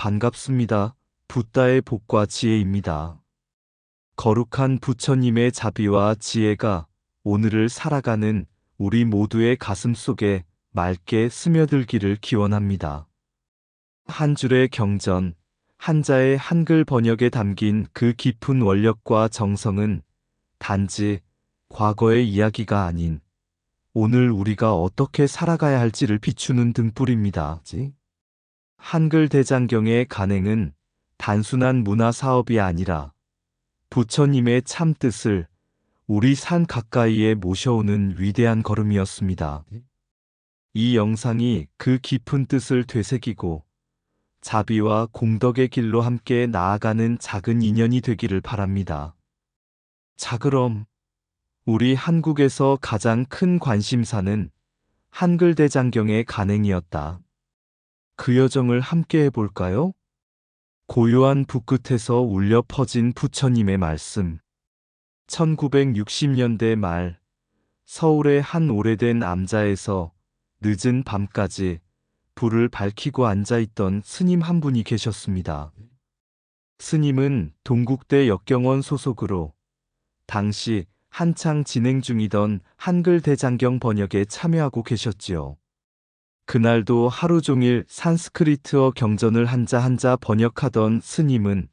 반갑습니다. 붓다의 복과 지혜입니다. 거룩한 부처님의 자비와 지혜가 오늘을 살아가는 우리 모두의 가슴 속에 맑게 스며들기를 기원합니다. 한 줄의 경전, 한자의 한글 번역에 담긴 그 깊은 원력과 정성은 단지 과거의 이야기가 아닌 오늘 우리가 어떻게 살아가야 할지를 비추는 등불입니다. 한글 대장경의 간행은 단순한 문화 사업이 아니라 부처님의 참 뜻을 우리 산 가까이에 모셔오는 위대한 걸음이었습니다. 이 영상이 그 깊은 뜻을 되새기고 자비와 공덕의 길로 함께 나아가는 작은 인연이 되기를 바랍니다. 자, 그럼 우리 한국에서 가장 큰 관심사는 한글 대장경의 간행이었다. 그 여정을 함께 해볼까요? 고요한 붓끝에서 울려 퍼진 부처님의 말씀. 1960년대 말, 서울의 한 오래된 암자에서 늦은 밤까지 불을 밝히고 앉아있던 스님 한 분이 계셨습니다. 스님은 동국대 역경원 소속으로 당시 한창 진행 중이던 한글 대장경 번역에 참여하고 계셨지요. 그날도 하루 종일 산스크리트어 경전을 한자 한자 번역하던 스님은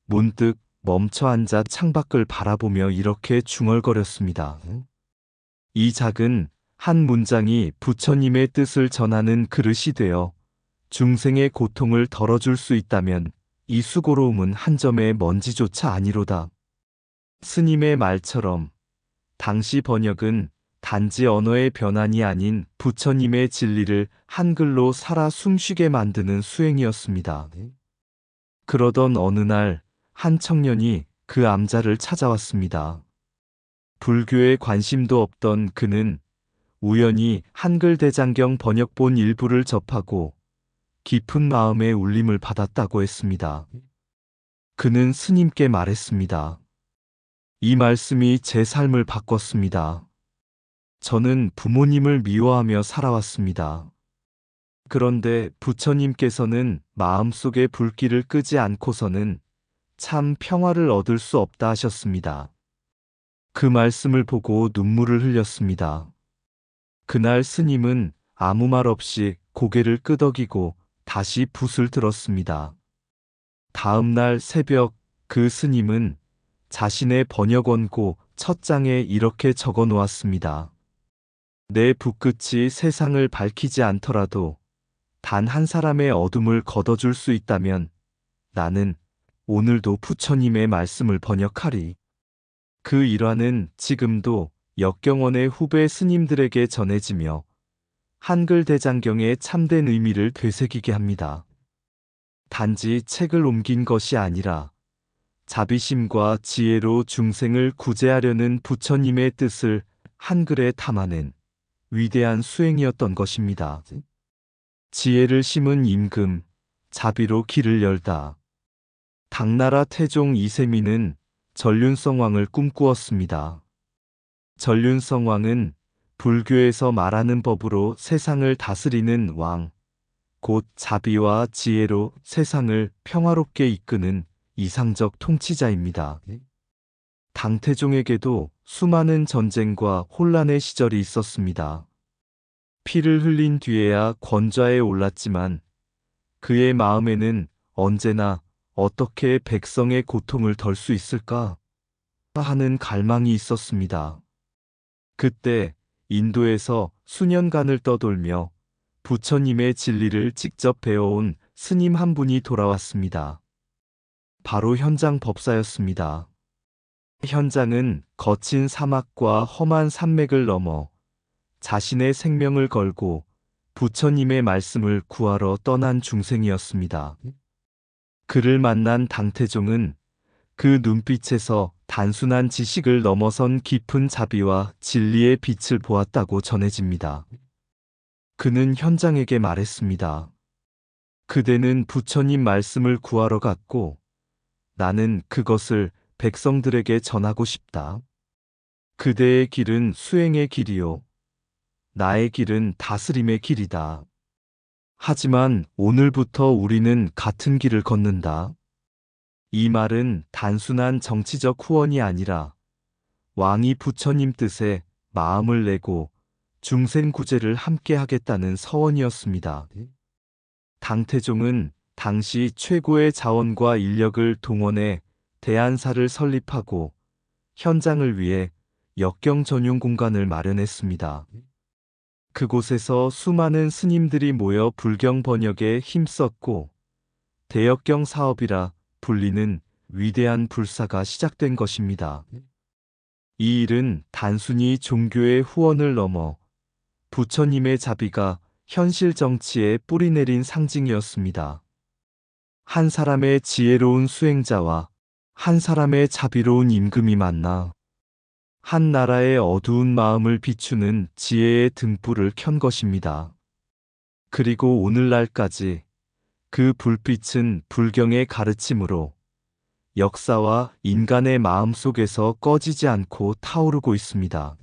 문득 멈춰 앉아 창밖을 바라보며 이렇게 중얼거렸습니다. 이 작은 한 문장이 부처님의 뜻을 전하는 그릇이 되어 중생의 고통을 덜어줄 수 있다면 이 수고로움은 한 점의 먼지조차 아니로다. 스님의 말처럼 당시 번역은 단지 언어의 변환이 아닌 부처님의 진리를 한글로 살아 숨쉬게 만드는 수행이었습니다. 그러던 어느 날 한 청년이 그 암자를 찾아왔습니다. 불교에 관심도 없던 그는 우연히 한글 대장경 번역본 일부를 접하고 깊은 마음의 울림을 받았다고 했습니다. 그는 스님께 말했습니다. 이 말씀이 제 삶을 바꿨습니다. 저는 부모님을 미워하며 살아왔습니다. 그런데 부처님께서는 마음속의 불길을 끄지 않고서는 참 평화를 얻을 수 없다 하셨습니다. 그 말씀을 보고 눈물을 흘렸습니다. 그날 스님은 아무 말 없이 고개를 끄덕이고 다시 붓을 들었습니다. 다음 날 새벽 그 스님은 자신의 번역 원고 첫 장에 이렇게 적어 놓았습니다. 내 붓끝이 세상을 밝히지 않더라도 단 한 사람의 어둠을 걷어줄 수 있다면 나는 오늘도 부처님의 말씀을 번역하리. 그 일화는 지금도 역경원의 후배 스님들에게 전해지며 한글 대장경의 참된 의미를 되새기게 합니다. 단지 책을 옮긴 것이 아니라 자비심과 지혜로 중생을 구제하려는 부처님의 뜻을 한글에 담아낸 위대한 수행이었던 것입니다. 지혜를 심은 임금, 자비로 길을 열다. 당나라 태종 이세민은 전륜성왕을 꿈꾸었습니다. 전륜성왕은 불교에서 말하는 법으로 세상을 다스리는 왕, 곧 자비와 지혜로 세상을 평화롭게 이끄는 이상적 통치자입니다. 당태종에게도 수많은 전쟁과 혼란의 시절이 있었습니다. 피를 흘린 뒤에야 권좌에 올랐지만 그의 마음에는 언제나 어떻게 백성의 고통을 덜 수 있을까 하는 갈망이 있었습니다. 그때 인도에서 수년간을 떠돌며 부처님의 진리를 직접 배워온 스님 한 분이 돌아왔습니다. 바로 현장 법사였습니다. 현장은 거친 사막과 험한 산맥을 넘어 자신의 생명을 걸고 부처님의 말씀을 구하러 떠난 중생이었습니다. 그를 만난 당태종은 그 눈빛에서 단순한 지식을 넘어선 깊은 자비와 진리의 빛을 보았다고 전해집니다. 그는 현장에게 말했습니다. 그대는 부처님 말씀을 구하러 갔고 나는 그것을 백성들에게 전하고 싶다. 그대의 길은 수행의 길이요. 나의 길은 다스림의 길이다. 하지만 오늘부터 우리는 같은 길을 걷는다. 이 말은 단순한 정치적 후원이 아니라 왕이 부처님 뜻에 마음을 내고 중생구제를 함께 하겠다는 서원이었습니다. 당태종은 당시 최고의 자원과 인력을 동원해 대안사를 설립하고 현장을 위해 역경 전용 공간을 마련했습니다. 그곳에서 수많은 스님들이 모여 불경 번역에 힘썼고 대역경 사업이라 불리는 위대한 불사가 시작된 것입니다. 이 일은 단순히 종교의 후원을 넘어 부처님의 자비가 현실 정치에 뿌리내린 상징이었습니다. 한 사람의 지혜로운 수행자와 한 사람의 자비로운 임금이 만나 한 나라의 어두운 마음을 비추는 지혜의 등불을 켠 것입니다. 그리고 오늘날까지 그 불빛은 불경의 가르침으로 역사와 인간의 마음 속에서 꺼지지 않고 타오르고 있습니다.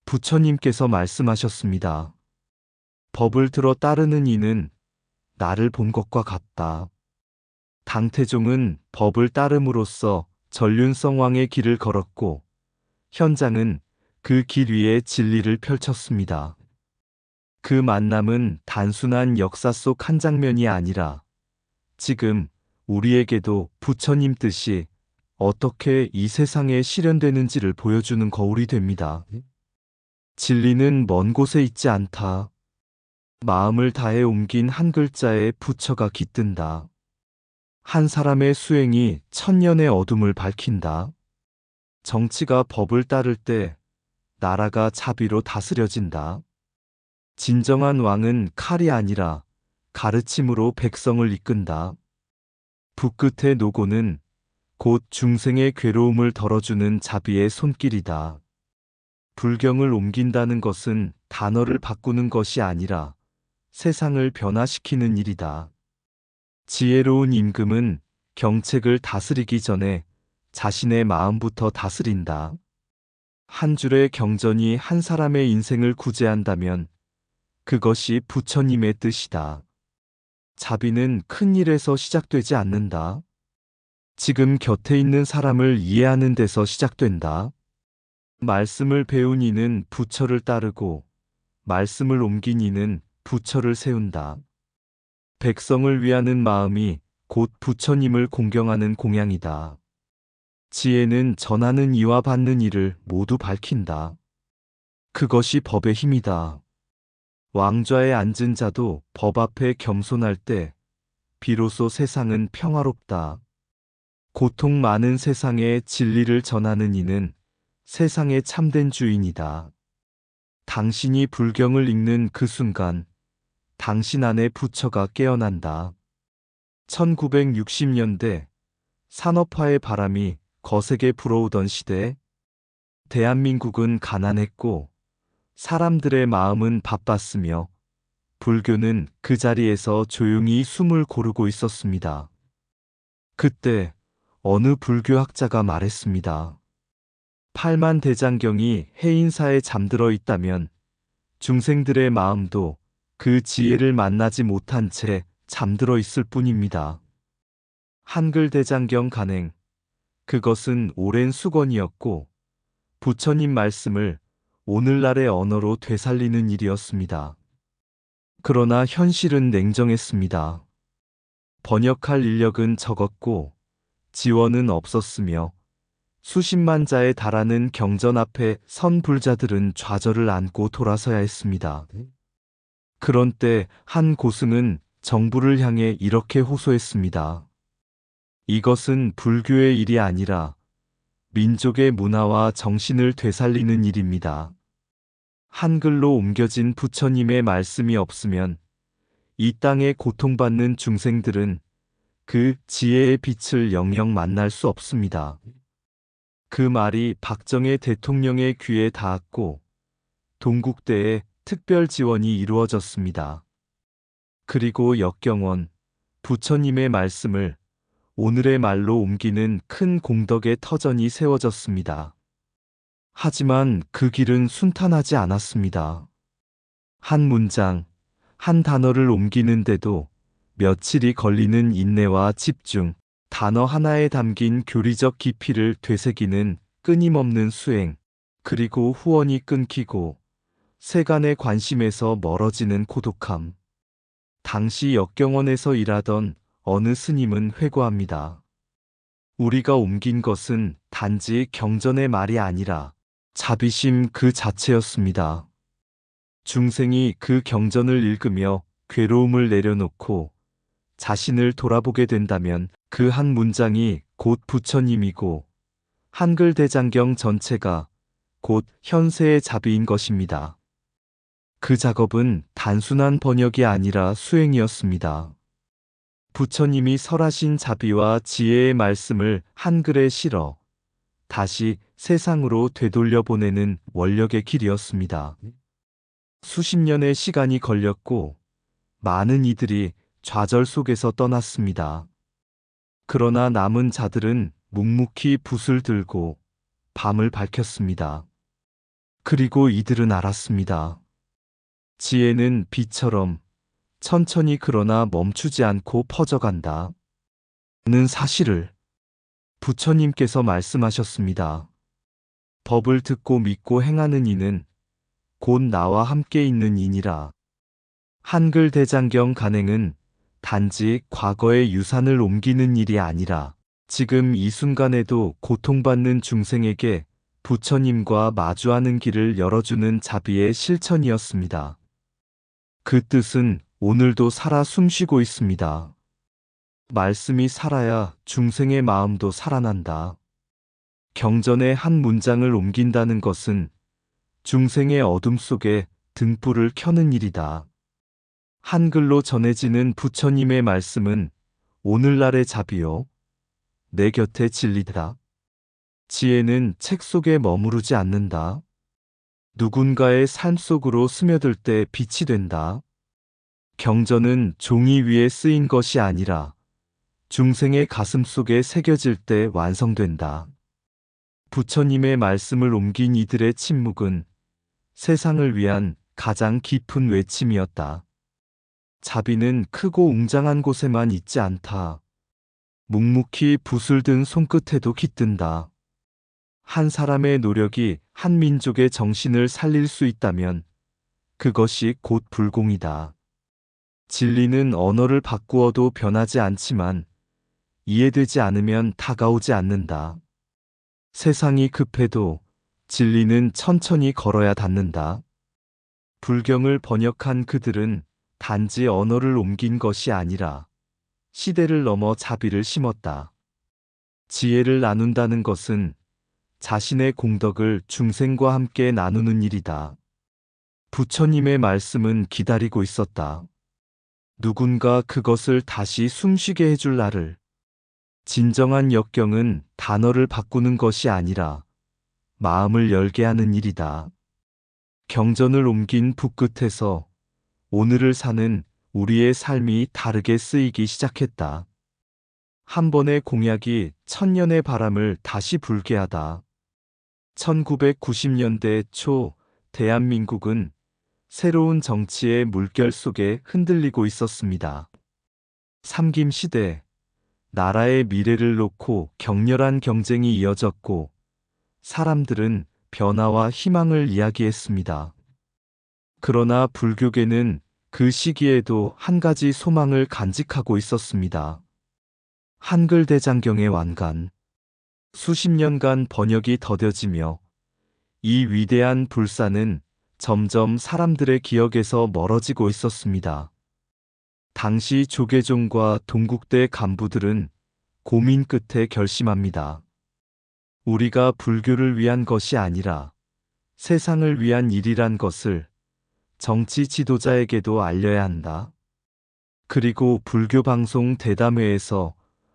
부처님께서 말씀하셨습니다. 법을 들어 따르는 이는 나를 본 것과 같다. 당태종은 법을 따름으로써 전륜성왕의 길을 걸었고 현장은 그 길 위에 진리를 펼쳤습니다. 그 만남은 단순한 역사 속 한 장면이 아니라 지금 우리에게도 부처님 뜻이 어떻게 이 세상에 실현되는지를 보여주는 거울이 됩니다. 진리는 먼 곳에 있지 않다. 마음을 다해 옮긴 한 글자에 부처가 깃든다. 한 사람의 수행이 천년의 어둠을 밝힌다. 정치가 법을 따를 때 나라가 자비로 다스려진다. 진정한 왕은 칼이 아니라 가르침으로 백성을 이끈다. 붓끝의 노고는 곧 중생의 괴로움을 덜어주는 자비의 손길이다. 불경을 옮긴다는 것은 단어를 바꾸는 것이 아니라 세상을 변화시키는 일이다. 지혜로운 임금은 경책을 다스리기 전에 자신의 마음부터 다스린다. 한 줄의 경전이 한 사람의 인생을 구제한다면 그것이 부처님의 뜻이다. 자비는 큰 일에서 시작되지 않는다. 지금 곁에 있는 사람을 이해하는 데서 시작된다. 말씀을 배운 이는 부처를 따르고 말씀을 옮긴 이는 부처를 세운다. 백성을 위하는 마음이 곧 부처님을 공경하는 공양이다. 지혜는 전하는 이와 받는 이를 모두 밝힌다. 그것이 법의 힘이다. 왕좌에 앉은 자도 법 앞에 겸손할 때 비로소 세상은 평화롭다. 고통 많은 세상에 진리를 전하는 이는 세상의 참된 주인이다. 당신이 불경을 읽는 그 순간 당신 안에 부처가 깨어난다. 1960년대 산업화의 바람이 거세게 불어오던 시대, 대한민국은 가난했고 사람들의 마음은 바빴으며 불교는 그 자리에서 조용히 숨을 고르고 있었습니다. 그때 어느 불교학자가 말했습니다. 팔만대장경이 해인사에 잠들어 있다면 중생들의 마음도 그 지혜를 만나지 못한 채 잠들어 있을 뿐입니다. 한글대장경 간행, 그것은 오랜 수건이었고 부처님 말씀을 오늘날의 언어로 되살리는 일이었습니다. 그러나 현실은 냉정했습니다. 번역할 인력은 적었고 지원은 없었으며 수십만 자에 달하는 경전 앞에 선 불자들은 좌절을 안고 돌아서야 했습니다. 그런 때 한 고승은 정부를 향해 이렇게 호소했습니다. 이것은 불교의 일이 아니라 민족의 문화와 정신을 되살리는 일입니다. 한글로 옮겨진 부처님의 말씀이 없으면 이 땅에 고통받는 중생들은 그 지혜의 빛을 영영 만날 수 없습니다. 그 말이 박정희 대통령의 귀에 닿았고 동국대에 특별 지원이 이루어졌습니다. 그리고 역경원, 부처님의 말씀을 오늘의 말로 옮기는 큰 공덕의 터전이 세워졌습니다. 하지만 그 길은 순탄하지 않았습니다. 한 문장, 한 단어를 옮기는데도 며칠이 걸리는 인내와 집중, 단어 하나에 담긴 교리적 깊이를 되새기는 끊임없는 수행, 그리고 후원이 끊기고 세간의 관심에서 멀어지는 고독함. 당시 역경원에서 일하던 어느 스님은 회고합니다. 우리가 옮긴 것은 단지 경전의 말이 아니라 자비심 그 자체였습니다. 중생이 그 경전을 읽으며 괴로움을 내려놓고 자신을 돌아보게 된다면 그 한 문장이 곧 부처님이고 한글 대장경 전체가 곧 현세의 자비인 것입니다. 그 작업은 단순한 번역이 아니라 수행이었습니다. 부처님이 설하신 자비와 지혜의 말씀을 한글에 실어 다시 세상으로 되돌려 보내는 원력의 길이었습니다. 수십 년의 시간이 걸렸고 많은 이들이 좌절 속에서 떠났습니다. 그러나 남은 자들은 묵묵히 붓을 들고 밤을 밝혔습니다. 그리고 이들은 알았습니다. 지혜는 비처럼 천천히 그러나 멈추지 않고 퍼져간다. 는 사실을 부처님께서 말씀하셨습니다. 법을 듣고 믿고 행하는 이는 곧 나와 함께 있는 이니라. 한글 대장경 간행은 단지 과거의 유산을 옮기는 일이 아니라 지금 이 순간에도 고통받는 중생에게 부처님과 마주하는 길을 열어주는 자비의 실천이었습니다. 그 뜻은 오늘도 살아 숨쉬고 있습니다. 말씀이 살아야 중생의 마음도 살아난다. 경전의 한 문장을 옮긴다는 것은 중생의 어둠 속에 등불을 켜는 일이다. 한글로 전해지는 부처님의 말씀은 오늘날의 자비요, 내 곁의 진리다. 지혜는 책 속에 머무르지 않는다. 누군가의 삶 속으로 스며들 때 빛이 된다. 경전은 종이 위에 쓰인 것이 아니라 중생의 가슴 속에 새겨질 때 완성된다. 부처님의 말씀을 옮긴 이들의 침묵은 세상을 위한 가장 깊은 외침이었다. 자비는 크고 웅장한 곳에만 있지 않다. 묵묵히 붓을 든 손끝에도 깃든다. 한 사람의 노력이 한 민족의 정신을 살릴 수 있다면 그것이 곧 불공이다. 진리는 언어를 바꾸어도 변하지 않지만 이해되지 않으면 다가오지 않는다. 세상이 급해도 진리는 천천히 걸어야 닿는다. 불경을 번역한 그들은 단지 언어를 옮긴 것이 아니라 시대를 넘어 자비를 심었다. 지혜를 나눈다는 것은 자신의 공덕을 중생과 함께 나누는 일이다. 부처님의 말씀은 기다리고 있었다. 누군가 그것을 다시 숨쉬게 해줄 날을. 진정한 역경은 단어를 바꾸는 것이 아니라 마음을 열게 하는 일이다. 경전을 옮긴 붓끝에서 오늘을 사는 우리의 삶이 다르게 쓰이기 시작했다. 한 번의 공약이 천년의 바람을 다시 불게 하다. 1990년대 초 대한민국은 새로운 정치의 물결 속에 흔들리고 있었습니다. 삼김 시대, 나라의 미래를 놓고 격렬한 경쟁이 이어졌고 사람들은 변화와 희망을 이야기했습니다. 그러나 불교계는 그 시기에도 한 가지 소망을 간직하고 있었습니다. 한글 대장경의 완간. 수십 년간 번역이 더뎌지며 이 위대한 불사는 점점 사람들의 기억에서 멀어지고 있었습니다. 당시 조계종과 동국대 간부들은 고민 끝에 결심합니다. 우리가 불교를 위한 것이 아니라 세상을 위한 일이란 것을 정치 지도자에게도 알려야 한다. 그리고 불교 방송 대담회에서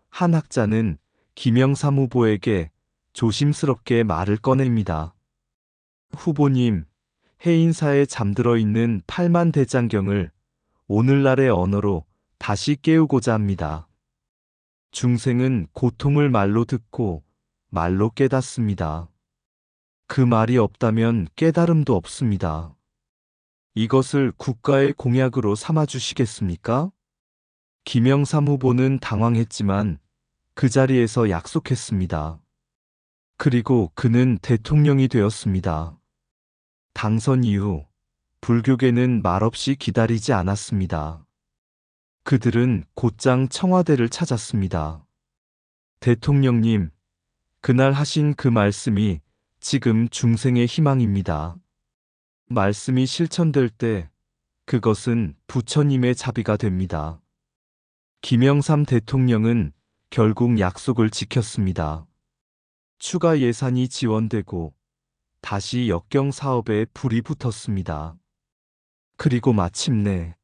한 학자는 김영삼 후보에게 조심스럽게 말을 꺼냅니다. 후보님, 해인사에 잠들어 있는 8만 대장경을 오늘날의 언어로 다시 깨우고자 합니다. 중생은 고통을 말로 듣고 말로 깨닫습니다. 그 말이 없다면 깨달음도 없습니다. 이것을 국가의 공약으로 삼아주시겠습니까? 김영삼 후보는 당황했지만 그 자리에서 약속했습니다. 그리고 그는 대통령이 되었습니다. 당선 이후 불교계는 말없이 기다리지 않았습니다. 그들은 곧장 청와대를 찾았습니다. 대통령님, 그날 하신 그 말씀이 지금 중생의 희망입니다. 말씀이 실천될 때 그것은 부처님의 자비가 됩니다. 김영삼 대통령은 결국 약속을 지켰습니다. 추가 예산이 지원되고 다시 역경 사업에 불이 붙었습니다. 그리고 마침내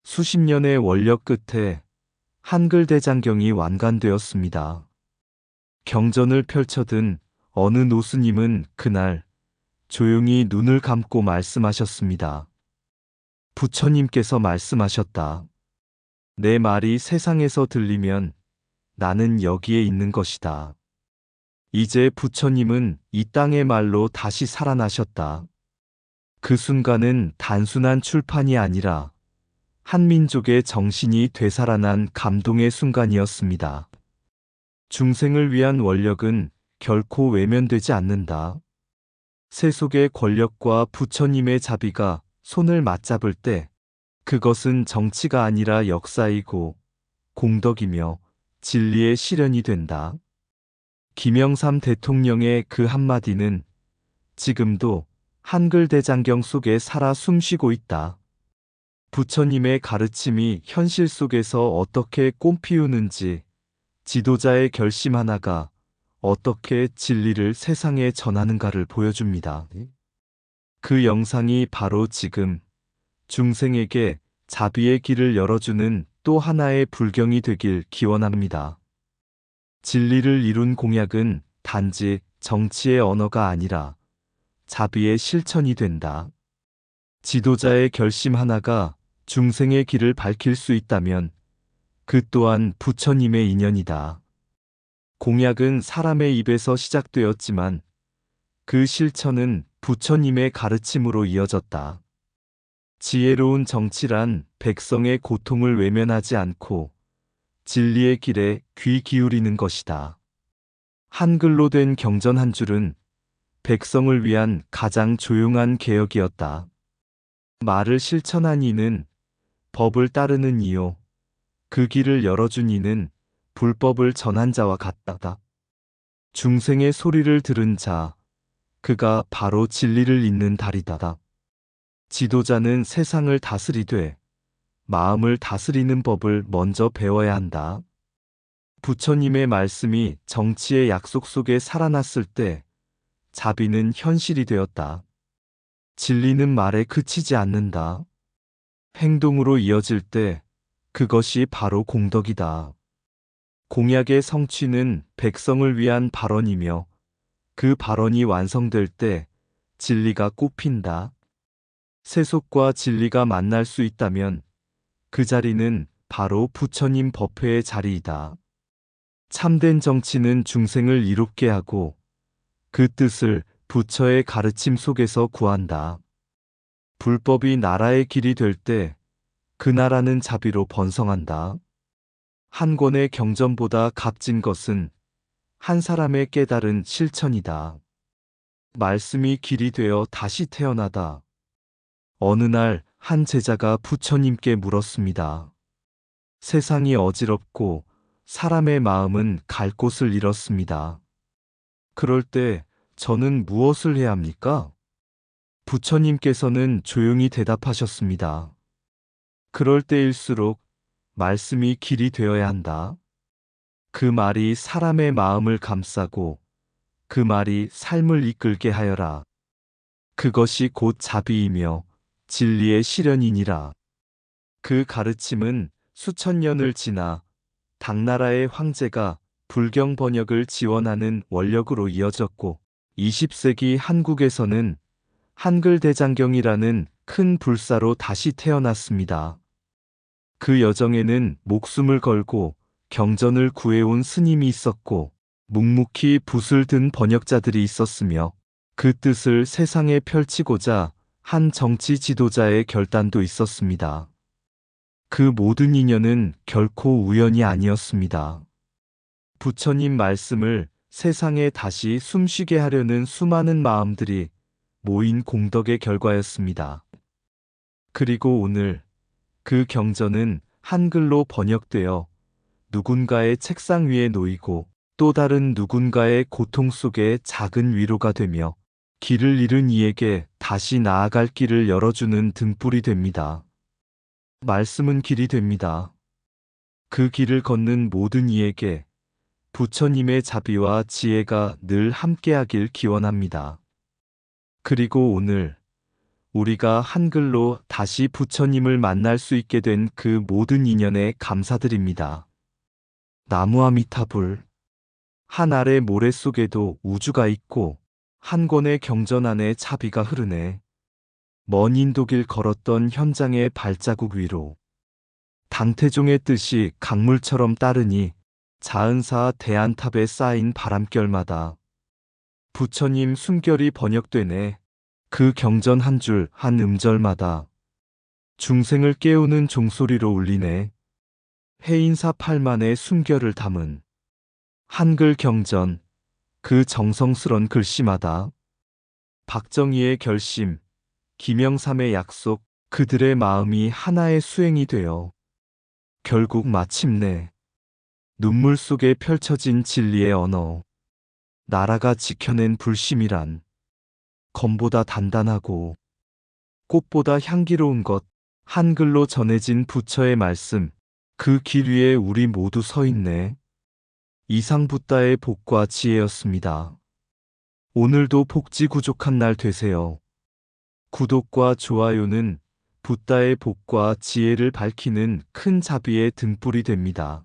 수십 년의 원력 끝에 한글대장경이 완간되었습니다. 경전을 펼쳐든 어느 노스님은 그날 조용히 눈을 감고 말씀하셨습니다. 부처님께서 말씀하셨다. 내 말이 세상에서 들리면 나는 여기에 있는 것이다. 이제 부처님은 이 땅의 말로 다시 살아나셨다. 그 순간은 단순한 출판이 아니라 한민족의 정신이 되살아난 감동의 순간이었습니다. 중생을 위한 원력은 결코 외면되지 않는다. 세속의 권력과 부처님의 자비가 손을 맞잡을 때 그것은 정치가 아니라 역사이고 공덕이며 진리의 실현이 된다. 김영삼 대통령의 그 한마디는 지금도 한글대장경 속에 살아 숨쉬고 있다. 부처님의 가르침이 현실 속에서 어떻게 꽃피우는지, 지도자의 결심 하나가 어떻게 진리를 세상에 전하는가를 보여줍니다. 그 영상이 바로 지금 중생에게 자비의 길을 열어주는 또 하나의 불경이 되길 기원합니다. 진리를 이룬 공약은 단지 정치의 언어가 아니라 자비의 실천이 된다. 지도자의 결심 하나가 중생의 길을 밝힐 수 있다면 그 또한 부처님의 인연이다. 공약은 사람의 입에서 시작되었지만 그 실천은 부처님의 가르침으로 이어졌다. 지혜로운 정치란 백성의 고통을 외면하지 않고 진리의 길에 귀 기울이는 것이다. 한글로 된 경전 한 줄은 백성을 위한 가장 조용한 개혁이었다. 말을 실천한 이는 법을 따르는 이요. 그 길을 열어준 이는 불법을 전한 자와 같다. 중생의 소리를 들은 자, 그가 바로 진리를 잇는 달이다. 지도자는 세상을 다스리되 마음을 다스리는 법을 먼저 배워야 한다. 부처님의 말씀이 정치의 약속 속에 살아났을 때 자비는 현실이 되었다. 진리는 말에 그치지 않는다. 행동으로 이어질 때 그것이 바로 공덕이다. 공약의 성취는 백성을 위한 발언이며 그 발언이 완성될 때 진리가 꽃핀다. 세속과 진리가 만날 수 있다면 그 자리는 바로 부처님 법회의 자리이다. 참된 정치는 중생을 이롭게 하고 그 뜻을 부처의 가르침 속에서 구한다. 불법이 나라의 길이 될 때 그 나라는 자비로 번성한다. 한 권의 경전보다 값진 것은 한 사람의 깨달은 실천이다. 말씀이 길이 되어 다시 태어나다. 어느 날 한 제자가 부처님께 물었습니다. 세상이 어지럽고 사람의 마음은 갈 곳을 잃었습니다. 그럴 때 저는 무엇을 해야 합니까? 부처님께서는 조용히 대답하셨습니다. 그럴 때일수록 말씀이 길이 되어야 한다. 그 말이 사람의 마음을 감싸고 그 말이 삶을 이끌게 하여라. 그것이 곧 자비이며 진리의 실현이니라. 그 가르침은 수천 년을 지나 당나라의 황제가 불경 번역을 지원하는 원력으로 이어졌고 20세기 한국에서는 한글대장경이라는 큰 불사로 다시 태어났습니다. 그 여정에는 목숨을 걸고 경전을 구해온 스님이 있었고 묵묵히 붓을 든 번역자들이 있었으며 그 뜻을 세상에 펼치고자 한 정치 지도자의 결단도 있었습니다. 그 모든 인연은 결코 우연이 아니었습니다. 부처님 말씀을 세상에 다시 숨쉬게 하려는 수많은 마음들이 모인 공덕의 결과였습니다. 그리고 오늘 그 경전은 한글로 번역되어 누군가의 책상 위에 놓이고 또 다른 누군가의 고통 속에 작은 위로가 되며 길을 잃은 이에게 다시 나아갈 길을 열어주는 등불이 됩니다. 말씀은 길이 됩니다. 그 길을 걷는 모든 이에게 부처님의 자비와 지혜가 늘 함께하길 기원합니다. 그리고 오늘 우리가 한글로 다시 부처님을 만날 수 있게 된 그 모든 인연에 감사드립니다. 나무아미타불. 한 알의 모래 속에도 우주가 있고 한 권의 경전 안에 차비가 흐르네. 먼 인도길 걸었던 현장의 발자국 위로 당태종의 뜻이 강물처럼 따르니 자은사 대안탑에 쌓인 바람결마다 부처님 숨결이 번역되네. 그 경전 한 줄 한 음절마다 중생을 깨우는 종소리로 울리네. 해인사 8만의 숨결을 담은 한글 경전, 그 정성스런 글씨마다 박정희의 결심, 김영삼의 약속, 그들의 마음이 하나의 수행이 되어 결국 마침내 눈물 속에 펼쳐진 진리의 언어, 나라가 지켜낸 불심이란 검보다 단단하고 꽃보다 향기로운 것, 한글로 전해진 부처의 말씀, 그 길 위에 우리 모두 서 있네. 이상 붓다의 복과 지혜였습니다. 오늘도 복지구족한 날 되세요. 구독과 좋아요는 붓다의 복과 지혜를 밝히는 큰 자비의 등불이 됩니다.